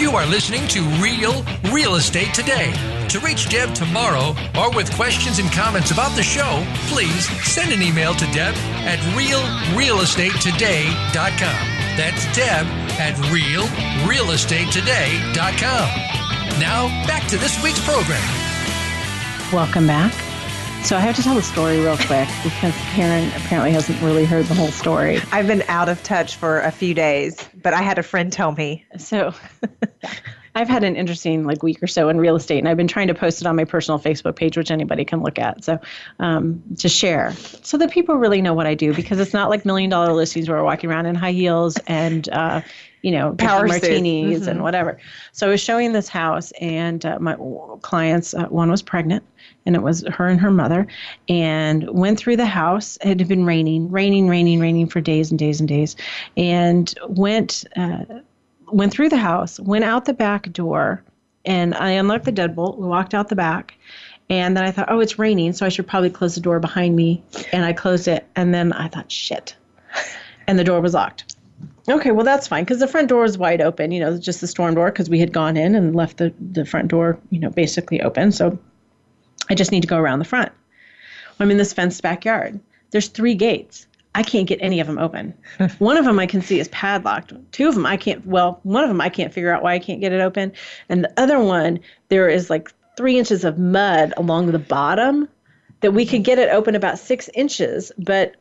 You are listening to Real Estate Today. To reach Deb Tomaro or with questions and comments about the show, please send an email to Deb at realrealestatetoday.com. That's Deb at realrealestatetoday.com. Now, back to this week's program. Welcome back. So I have to tell the story real quick because Karen apparently hasn't really heard the whole story. I've been out of touch for a few days, but I had a friend tell me. So I've had an interesting week or so in real estate, and I've been trying to post it on my personal Facebook page, which anybody can look at. So to share so that people really know what I do, because it's not like $1 million listings where we're walking around in high heels and Power martinis suits. and whatever. So I was showing this house, and my clients, one was pregnant, and it was her and her mother, and went through the house. It had been raining for days and days and days, and went through the house, went out the back door, and I unlocked the deadbolt. We walked out the back, and then I thought, oh, it's raining, so I should probably close the door behind me, and I closed it, and then I thought, shit, and the door was locked. Okay, well, that's fine, because the front door was wide open, just the storm door, because we had gone in and left the front door, basically open. So I just need to go around the front. I'm in this fenced backyard. There's 3 gates. I can't get any of them open. One of them I can see is padlocked. 2 of them I can't, one of them I can't figure out why I can't get it open. And the other one, there is 3 inches of mud along the bottom that we could get it open about 6 inches, but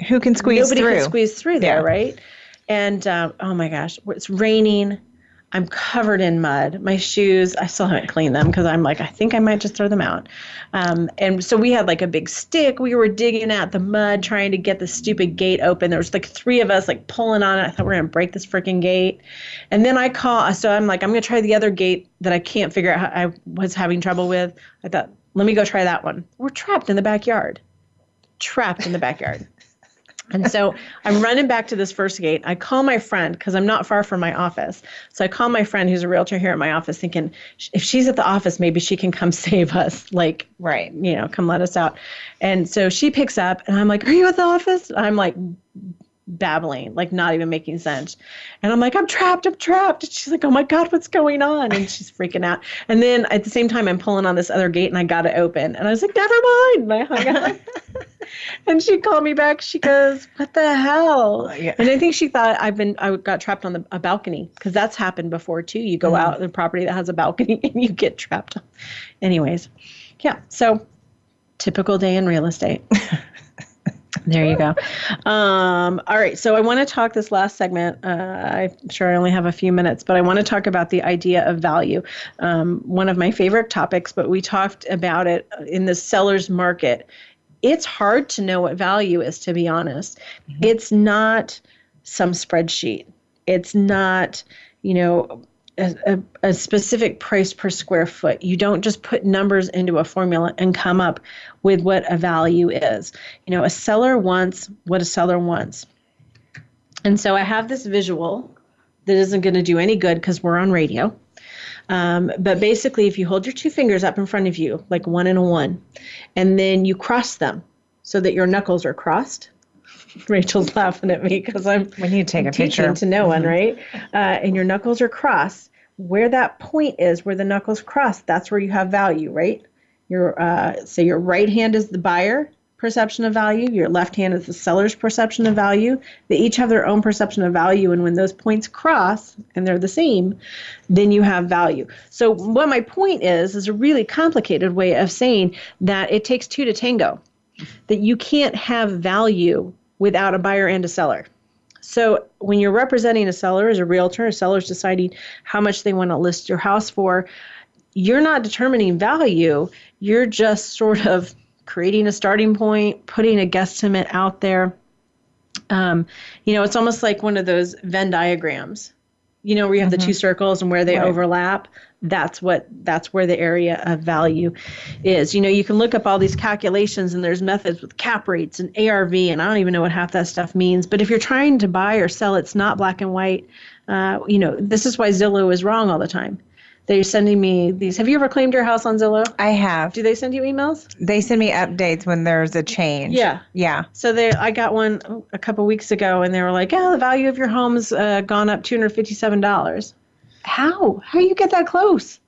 who can squeeze nobody through? can squeeze through there, right? And oh my gosh, it's raining. I'm covered in mud. My shoes, I still haven't cleaned them because I'm I think I might just throw them out. And so we had a big stick. We were digging at the mud, trying to get the stupid gate open. There was 3 of us pulling on it. I thought we're going to break this freaking gate. And then I so I'm I'm going to try the other gate that I can't figure out how I was having trouble with. I thought, let me go try that one. We're trapped in the backyard. And so I'm running back to this first gate. I call my friend because I'm not far from my office. So I call my friend who's a realtor here at my office thinking, if she's at the office, maybe she can come save us. Right. Come let us out. And so she picks up and I'm like, are you at the office? I'm babbling, not even making sense. And I'm I'm trapped. And she's oh my God, what's going on? And she's freaking out. And then at the same time, I'm pulling on this other gate and I got it open. And I was never mind. And I hung up. And she called me back. She goes, what the hell? Yeah. And I think she thought I got trapped on a balcony, because that's happened before too. You go out on a property that has a balcony and you get trapped. Anyways. Yeah. So typical day in real estate. There you go. All right. So I want to talk this last segment. I'm sure I only have a few minutes, but I want to talk about the idea of value. One of my favorite topics, but we talked about it in the seller's market. It's hard to know what value is, to be honest. Mm-hmm. It's not some spreadsheet. It's not, a specific price per square foot. You don't just put numbers into a formula and come up with what a value is. A seller wants what a seller wants. And so I have this visual that isn't going to do any good because we're on radio. But basically, if you hold your 2 fingers up in front of you, 1 and a 1, and then you cross them so that your knuckles are crossed. Rachel's laughing at me because we need to take a picture to no one, right? And your knuckles are crossed. Where that point is, where the knuckles cross, that's where you have value, right? Your right hand is the buyer perception of value. Your left hand is the seller's perception of value. They each have their own perception of value. And when those points cross and they're the same, then you have value. So what my point is a really complicated way of saying that it takes 2 to tango, that you can't have value without a buyer and a seller. So when you're representing a seller as a realtor, a seller's deciding how much they want to list your house for, you're not determining value. You're just sort of creating a starting point, putting a guesstimate out there. It's almost like one of those Venn diagrams, where you have the 2 circles and where they overlap. That's where the area of value is. You can look up all these calculations and there's methods with cap rates and ARV, and I don't even know what half that stuff means. But if you're trying to buy or sell, it's not black and white. This is why Zillow is wrong all the time. They're sending me these. Have you ever claimed your house on Zillow? I have. Do they send you emails? They send me updates when there's a change. Yeah. Yeah. So I got one a couple weeks ago, and they were like, the value of your home's gone up $257. How you get that close?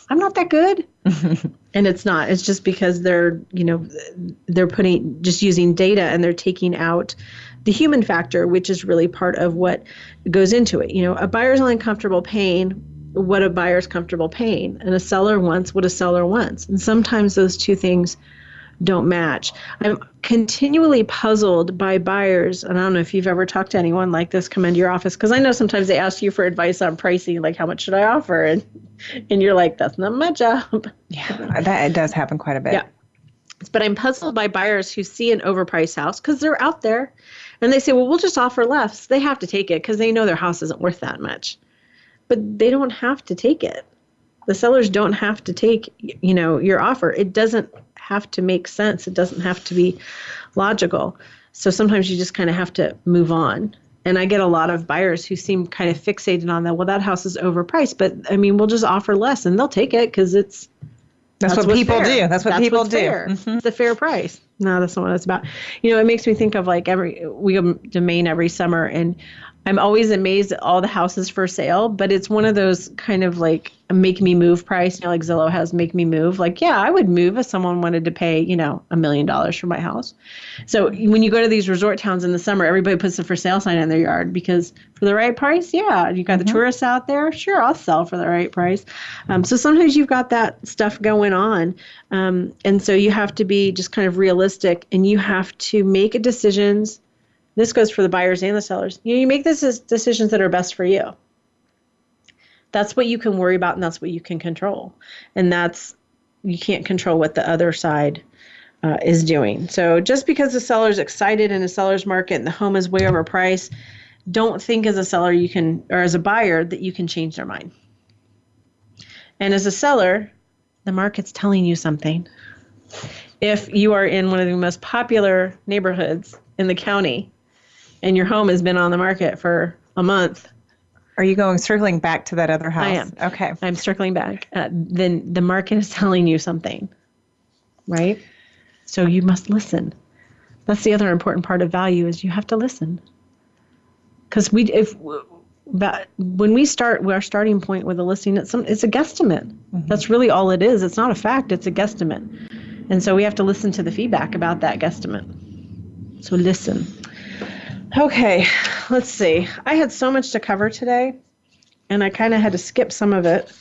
I'm not that good. And it's not. It's just because they're just using data, and they're taking out the human factor, which is really part of what goes into it. A buyer's only comfortable paying what a buyer's comfortable paying, and a seller wants what a seller wants. And sometimes those two things don't match. I'm continually puzzled by buyers, and I don't know if you've ever talked to anyone like this come into your office, because I know sometimes they ask you for advice on pricing, like how much should I offer, and you're like, that's not my job. Yeah, that it does happen quite a bit. Yeah, but I'm puzzled by buyers who see an overpriced house, because they're out there, and they say, well, we'll just offer less. They have to take it because they know their house isn't worth that much, but they don't have to take it. The sellers don't have to take, your offer. It doesn't have to make sense. It doesn't have to be logical. So sometimes you just kind of have to move on. And I get a lot of buyers who seem kind of fixated on that. Well, that house is overpriced, but we'll just offer less, and they'll take it because that's what people do. That's what people do. Mm-hmm. It's a fair price. No, that's not what it's about. It makes me think of we go to Maine every summer, and I'm always amazed at all the houses for sale, but it's one of those kind of like a make me move price, like Zillow has make me move. Like, yeah, I would move if someone wanted to pay, $1 million for my house. So when you go to these resort towns in the summer, everybody puts a for sale sign in their yard, because for the right price, yeah, you got the tourists out there. Sure, I'll sell for the right price. So sometimes you've got that stuff going on. And so you have to be just kind of realistic, and you have to make decisions. This goes for the buyers and the sellers. You make decisions that are best for you. That's what you can worry about, and that's what you can control. And you can't control what the other side is doing. So just because the seller's excited in a seller's market and the home is way overpriced, don't think as a seller or as a buyer that you can change their mind. And as a seller, the market's telling you something. If you are in one of the most popular neighborhoods in the county, and your home has been on the market for a month. Are you circling back to that other house? I am. Okay. I'm circling back. Then the market is telling you something, right? So you must listen. That's the other important part of value, is you have to listen. Because when we start, our starting point with a listing, it's a guesstimate. Mm-hmm. That's really all it is. It's not a fact. It's a guesstimate. And so we have to listen to the feedback about that guesstimate. So listen. Okay, let's see. I had so much to cover today, and I kind of had to skip some of it.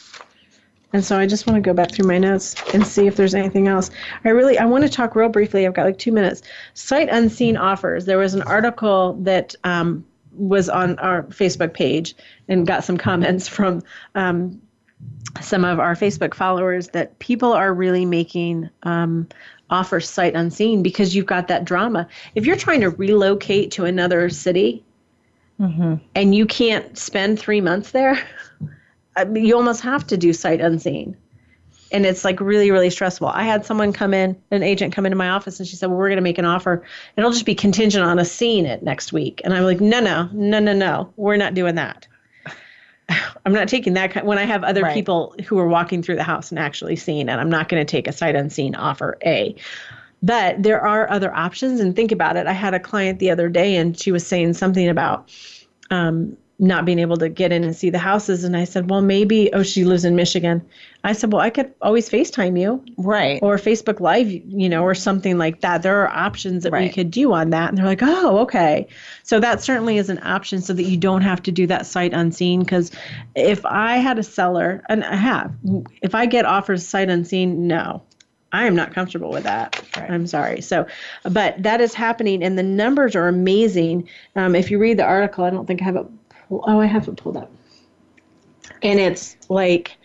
And so I just want to go back through my notes and see if there's anything else. I want to talk real briefly. I've got like 2 minutes. Sight unseen offers. There was an article that was on our Facebook page and got some comments from some of our Facebook followers that people are really making offers sight unseen because you've got that drama. If you're trying to relocate to another city and you can't spend 3 months there, you almost have to do sight unseen. And it's like really, really stressful. I had someone an agent come into my office, and she said, well, we're going to make an offer. It'll just be contingent on us seeing it next week. And I'm like, no, we're not doing that. I'm not taking that when I have other people who are walking through the house and actually seeing it. I'm not going to take a sight unseen offer A. But there are other options, and think about it. I had a client the other day, and she was saying something about not being able to get in and see the houses. And I said, well, maybe, she lives in Michigan. I said, well, I could always FaceTime you. Right. Or Facebook Live, or something like that. There are options that we could do on that. And they're like, oh, okay. So that certainly is an option so that you don't have to do that sight unseen. Because if I had a seller, and I have, if I get offers sight unseen, no, I am not comfortable with that. Right. I'm sorry. So, but that is happening, and the numbers are amazing. If you read the article, I don't think I have it. Oh, I have it pulled up. And it's like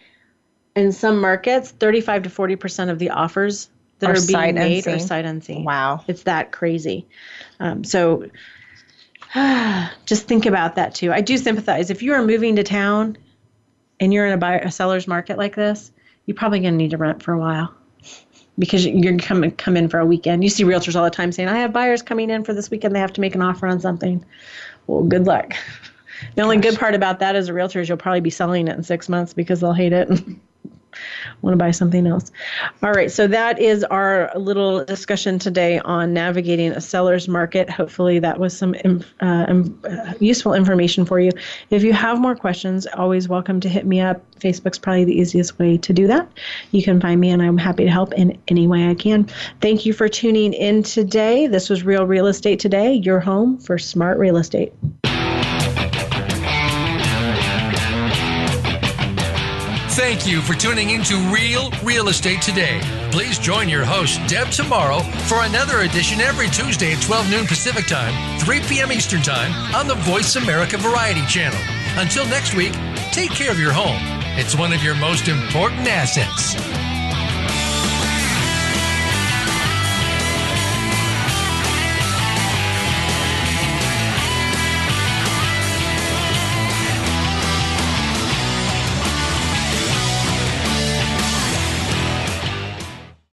in some markets, 35 to 40% of the offers that are being made are sight unseen. Wow. It's that crazy. So just think about that too. I do sympathize. If you are moving to town and you're in a seller's market like this, you're probably going to need to rent for a while, because you're going to come in for a weekend. You see realtors all the time saying, I have buyers coming in for this weekend. They have to make an offer on something. Well, good luck. The only good part about that as a realtor is you'll probably be selling it in 6 months because they'll hate it. want to buy something else. All right, so that is our little discussion today on navigating a seller's market. Hopefully that was some useful information for you. If you have more questions, always welcome to hit me up. Facebook's probably the easiest way to do that. You can find me, and I'm happy to help in any way I can. Thank you for tuning in today. This was Real Real Estate Today, your home for smart real estate. Thank you for tuning into Real Real Estate Today. Please join your host, Deb Tomaro, for another edition every Tuesday at 12 noon Pacific Time, 3 p.m. Eastern Time on the Voice America Variety Channel. Until next week, take care of your home. It's one of your most important assets.